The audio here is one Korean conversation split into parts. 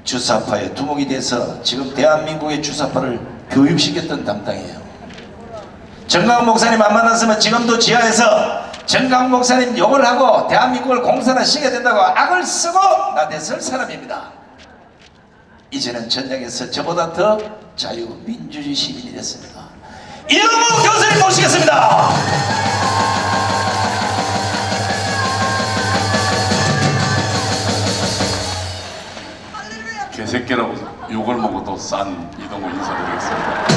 주사파의 두목이 돼서 지금 대한민국의 주사파를 교육시켰던 담당이에요. 정강 목사님 안 만났으면 지금도 지하에서 정강 목사님 욕을 하고 대한민국을 공산화시켜야 된다고 악을 쓰고 나댔을 사람입니다. 이제는 전쟁에서 저보다 더 자유민주주의 시민이 됐습니다. 이영우 교수님 모시겠습니다. 개새끼라고 욕을 먹어도 싼 이동우 인사드리겠습니다.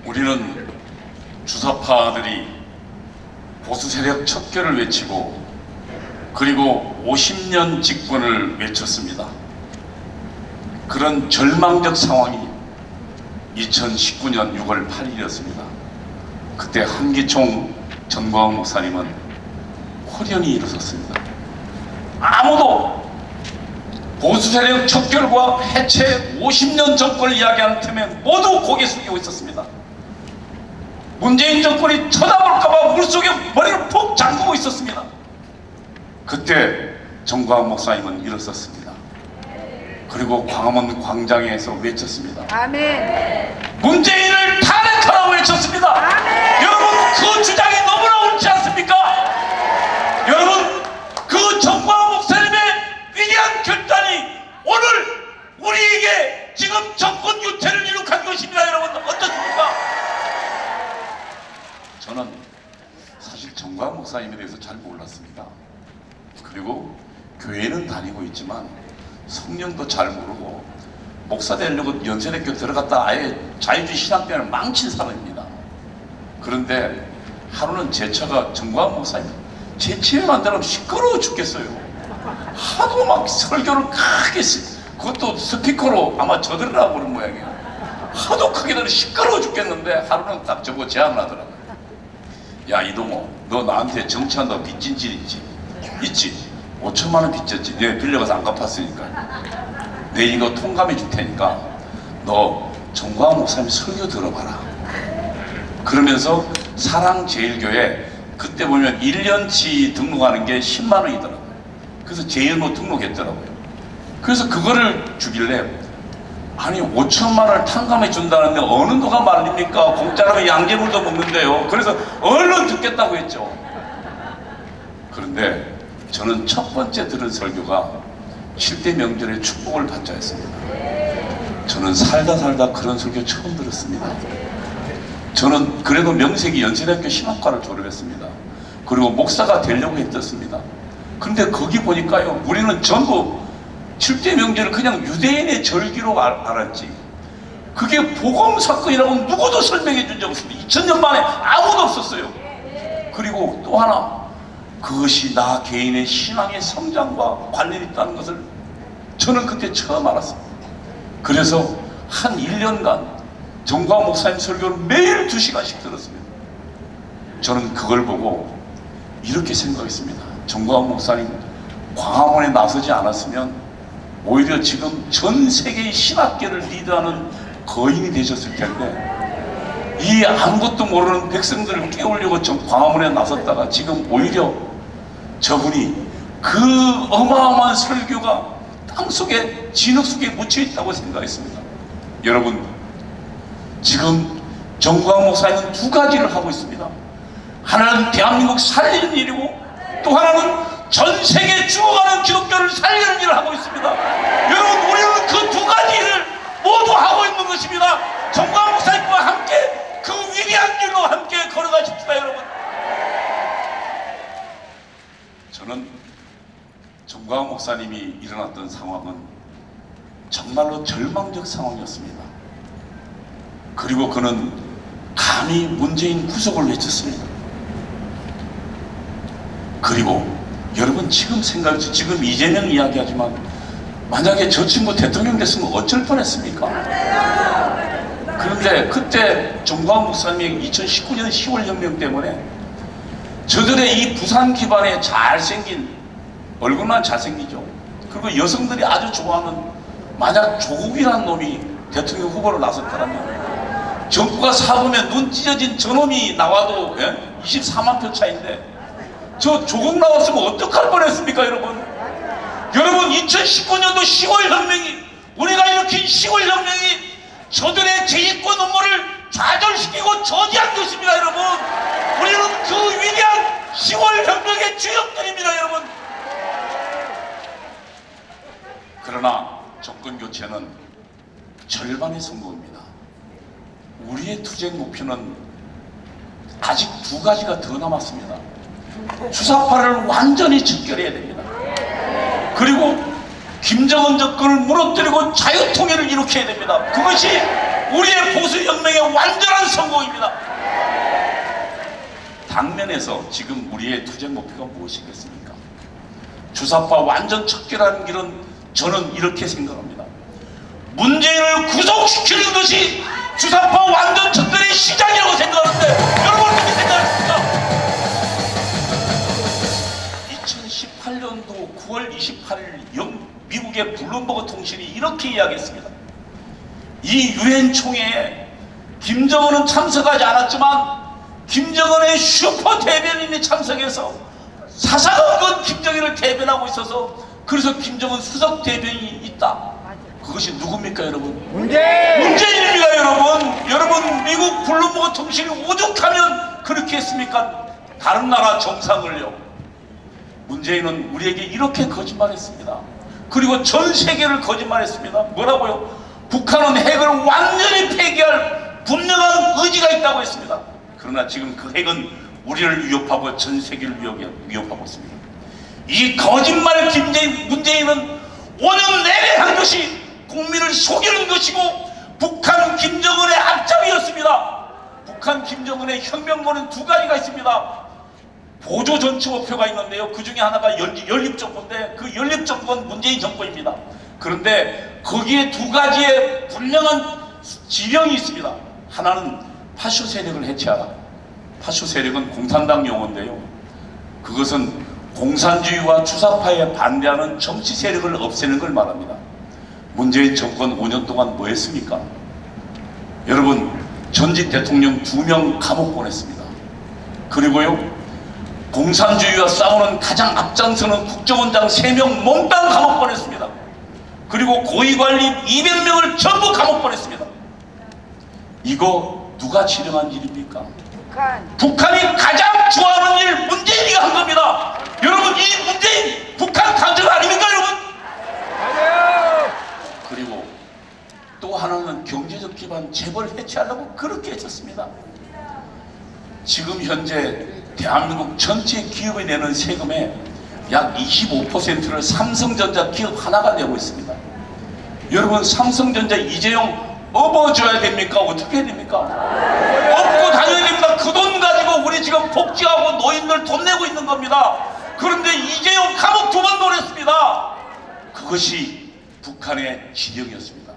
우리는 주사파들이 보수 세력 척결을 외치고 그리고 50년 집권을 외쳤습니다. 그런 절망적 상황이 2019년 6월 8일이었습니다. 그때 한기총 전광훈 목사님은 홀연히 일어섰습니다. 아무도 보수 세력 척결과 해체 50년 정권을 이야기하는 틈에 모두 고개 숙이고 있었습니다. 문재인 정권이 쳐다볼까봐 물속에 머리를 푹 잠그고 있었습니다. 그때 정광훈 목사님은 일어섰습니다. 그리고 광화문 광장에서 외쳤습니다. 아멘. 문재인을 탄핵하라고 외쳤습니다. 아멘. 여러분 그 주장이 너무나 옳지 않습니까? 여러분 그 정광훈 목사님의 위대한 결단이 오늘 우리에게 지금 정권 교체를 이룩한 것입니다. 여러분 어떻습니까? 저는 사실 정광훈 목사님에 대해서 잘 몰랐습니다. 그리고 교회는 다니고 있지만 성령도 잘 모르고 목사 되려고 연세대학교 들어갔다 아예 자유주의 신학교를 망친 사람입니다. 그런데 하루는 제 차가 정광훈 목사님 제 집에 만나면 시끄러워 죽겠어요. 하도 막 설교를 크게 그것도 스피커로 아마 저들으라고 그런 모양이에요. 하도 크게 들으면 시끄러워 죽겠는데 하루는 딱 저거 제안을 하더라고요. 야 이동호 너 나한테 정치한다고 빚진 질 있지? 5천만 원 빚졌지. 내가 빌려가서 안 갚았으니까 내 이거 통감해 줄 테니까 너 정광훈 목사님 설교 들어봐라. 그러면서 사랑제일교회 그때 보면 1년치 등록하는 게 10만 원이더라고요. 그래서 제일로 등록했더라고요. 그래서 그거를 주길래 아니 5천만 원을 탕감해 준다는데 어느 누가 말립니까? 공짜라면 양재물도 먹는데요. 그래서 얼른 듣겠다고 했죠. 그런데 저는 첫 번째 들은 설교가 7대 명절에 축복을 받자 했습니다. 저는 살다 그런 설교 처음 들었습니다. 저는 그래도 명색이 연세대학교 신학과를 졸업했습니다. 그리고 목사가 되려고 했었습니다. 그런데 거기 보니까요 우리는 전부 7대 명절을 그냥 유대인의 절기로 알았지 그게 복음사건이라고 누구도 설명해 준 적 없습니다. 2000년 만에 아무도 없었어요. 그리고 또 하나 그것이 나 개인의 신앙의 성장과 관련이 있다는 것을 저는 그때 처음 알았습니다. 그래서 한 1년간 정광훈 목사님 설교를 매일 2시간씩 들었습니다. 저는 그걸 보고 이렇게 생각했습니다. 정광훈 목사님 광화문에 나서지 않았으면 오히려 지금 전 세계의 신학계를 리드하는 거인이 되셨을 텐데 이 아무것도 모르는 백성들을 깨우려고 광화문에 나섰다가 지금 오히려 저분이 그 어마어마한 설교가 땅속에 진흙 속에 묻혀 있다고 생각했습니다. 여러분 지금 정광훈 목사님은 두 가지를 하고 있습니다. 하나는 대한민국 살리는 일이고 또 하나는 전 세계 죽어가는 기독교를 살리는 일을 하고 있습니다. 여러분 우리는 그 두 가지 일을 모두 하고 있는 것입니다. 정광훈 목사님과 함께 그 위대한 길로 함께 걸어가십시다. 여러분 저는 정광훈 목사님이 일어났던 상황은 정말로 절망적 상황이었습니다. 그리고 그는 감히 문재인 구속을 외쳤습니다. 그리고 여러분 지금 생각해서 지금 이재명 이야기하지만 만약에 저 친구 대통령 됐으면 어쩔 뻔했습니까? 그런데 그때 정광훈 목사님의 2019년 10월 혁명 때문에 저들의 이 부산 기반의 잘생긴 얼굴만 잘생기죠. 그리고 여성들이 아주 좋아하는 만약 조국이라는 놈이 대통령 후보로 나섰다면 정부가 사보면 눈 찢어진 저놈이 나와도 24만 표 차인데 저 조국 나왔으면 어떡할 뻔했습니까, 여러분? 여러분, 2019년도 10월 혁명이, 우리가 일으킨 10월 혁명이 저들의 재입권 음모를 좌절시키고 저지한 것입니다, 여러분. 우리는 그 위대한 10월 혁명의 주역들입니다, 여러분. 그러나 정권 교체는 절반의 성공입니다. 우리의 투쟁 목표는 아직 두 가지가 더 남았습니다. 주사파를 완전히 즉결해야 됩니다. 그리고 김정은 정권을 무너뜨리고 자유통일을 일으켜야 됩니다. 그것이 우리의 보수혁명의 완전한 성공입니다. 당면에서 지금 우리의 투쟁 목표가 무엇이겠습니까? 주사파 완전 척결하는 길은 저는 이렇게 생각합니다. 문재인을 구속시키는 것이 주사파 완전 척결의 시작이라고 생각하는데 여러분 어떻게 생각하십니까? 2018년도 9월 28일 미국의 블룸버그 통신이 이렇게 이야기했습니다. 이 유엔 총회에 김정은은 참석하지 않았지만 김정은의 슈퍼 대변인이 참석해서 사사건건 김정일을 대변하고 있어서 그래서 김정은 수석 대변인이 있다. 그것이 누굽니까, 여러분? 문재인입니다, 여러분. 여러분, 미국 블룸버그 통신이 오죽하면 그렇게 했습니까? 다른 나라 정상을요. 문재인은 우리에게 이렇게 거짓말했습니다. 그리고 전 세계를 거짓말했습니다. 뭐라고요? 북한은 핵을 완전히 폐기할 분명한 의지가 있다고 했습니다. 그러나 지금 그 핵은 우리를 위협하고 전 세계를 위협하고 있습니다. 이 거짓말 문재인은 5년 내내 한 것이 국민을 속이는 것이고 북한 김정은의 앞잡이였습니다. 북한 김정은의 혁명론은 두 가지가 있습니다. 보조 전체 목표가 있는데요. 그 중에 하나가 연립정부인데 그 연립정부는 문재인 정권입니다. 그런데 거기에 두 가지의 분명한 지령이 있습니다. 하나는 파쇼 세력을 해체하라. 파쇼 세력은 공산당 용어인데요. 그것은 공산주의와 주사파에 반대하는 정치 세력을 없애는 걸 말합니다. 문재인 정권 5년 동안 뭐 했습니까? 여러분, 전직 대통령 2명 감옥 보냈습니다. 그리고요, 공산주의와 싸우는 가장 앞장서는 국정원장 3명 몽땅 감옥 보냈습니다. 그리고 고위관리 200명을 전부 감옥 보냈습니다. 이거 누가 지령한 일입니까? 북한이 가장 좋아하는 일 문재인이 한 겁니다. 여러분, 이 문재인 북한 간첩 아닙니까, 여러분? 맞아요. 그리고 또 하나는 경제적 기반 재벌 해체하려고 그렇게 했었습니다. 지금 현재 대한민국 전체 기업이 내는 세금의 약 25%를 삼성전자 기업 하나가 내고 있습니다. 여러분, 삼성전자 이재용 업어줘야 됩니까? 어떻게 해야 됩니까? 업고 다녀야 됩니다. 그 돈 가지고 우리 지금 복지하고 노인들 돈 내고 있는 겁니다. 그런데 이재용 감옥 2번 보냈습니다. 그것이 북한의 지령이었습니다.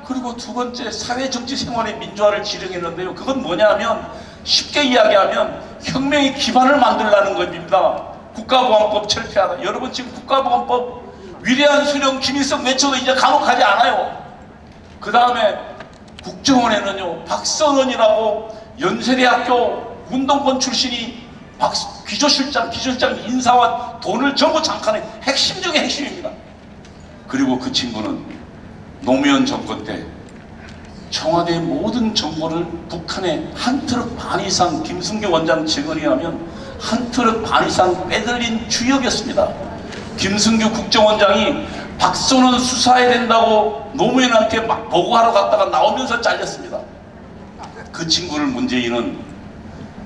그리고 두 번째, 사회정치생활의 민주화를 지령했는데요. 그건 뭐냐면 쉽게 이야기하면 혁명의 기반을 만들라는 겁니다. 국가보안법 철폐하라. 여러분, 지금 국가보안법 위대한 수령 김일성 외쳐도 이제 감옥 가지 않아요. 그 다음에 국정원에는요, 박선원이라고 연세대학교 운동권 출신이 기조실장 인사와 돈을 전부 장악하는 핵심 중에 핵심입니다. 그리고 그 친구는 노무현 정권 때 청와대의 모든 정보를 북한에 한 트럭 반 이상, 김승규 원장 증언에 하면 한 트럭 반 이상 빼들린 주역이었습니다. 김승규 국정원장이 박선원 수사해야 된다고 노무현한테 막 보고하러 갔다가 나오면서 잘렸습니다. 그 친구를 문재인은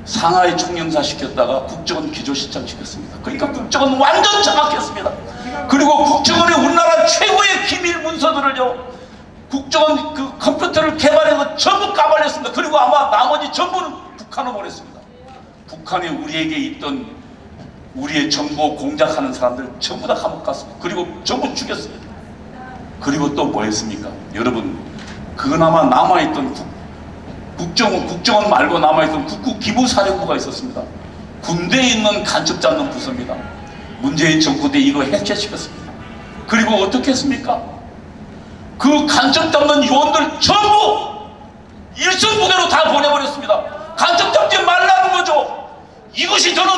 상하이 총영사 시켰다가 국정원 기조실장 시켰습니다. 그러니까 국정원 완전 장악했습니다. 그리고 국정원이 우리나라 최고의 기밀 문서들을요, 국정원 그 컴퓨터를 개발해서 전부 까발렸습니다. 그리고 아마 나머지 전부는 북한으로 보냈습니다. 북한에 우리에게 있던 우리의 정보 공작하는 사람들 전부 다 감옥 갔습니다. 그리고 전부 죽였습니다. 그리고 또 뭐 했습니까? 여러분, 그나마 남아있던 국정원 말고 남아있던 국구기부사령부가 있었습니다. 군대에 있는 간첩 잡는 부서입니다. 문재인 정부 때 이거 해체시켰습니다. 그리고 어떻게 했습니까? 그 간첩 잡는 요원들 전부 일선부대로 다 보내버렸습니다. 간첩 잡지 말라는 거죠. 이것이 저는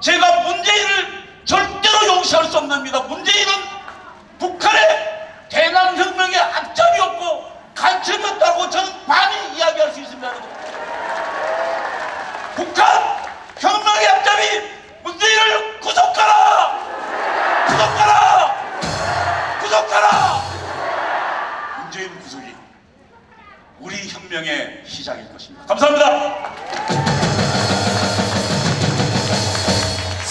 제가 문재인을 절대로 용서할 수 없습니다. 문재인은 북한의 대남혁명의 앞잡이였고 간첩이었다고 저는 반히 이야기할 수 있습니다. 여러분. 북한 혁명의 앞잡이 문재인을 구속하라! 구속하라! 구속하라! 문재인 구속이 우리 혁명의 시작일 것입니다. 감사합니다.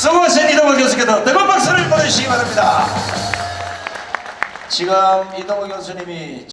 수고하신 이동호 교수께도 뜨거운 박수를 보내주시기 바랍니다. 지금 이동호 교수님이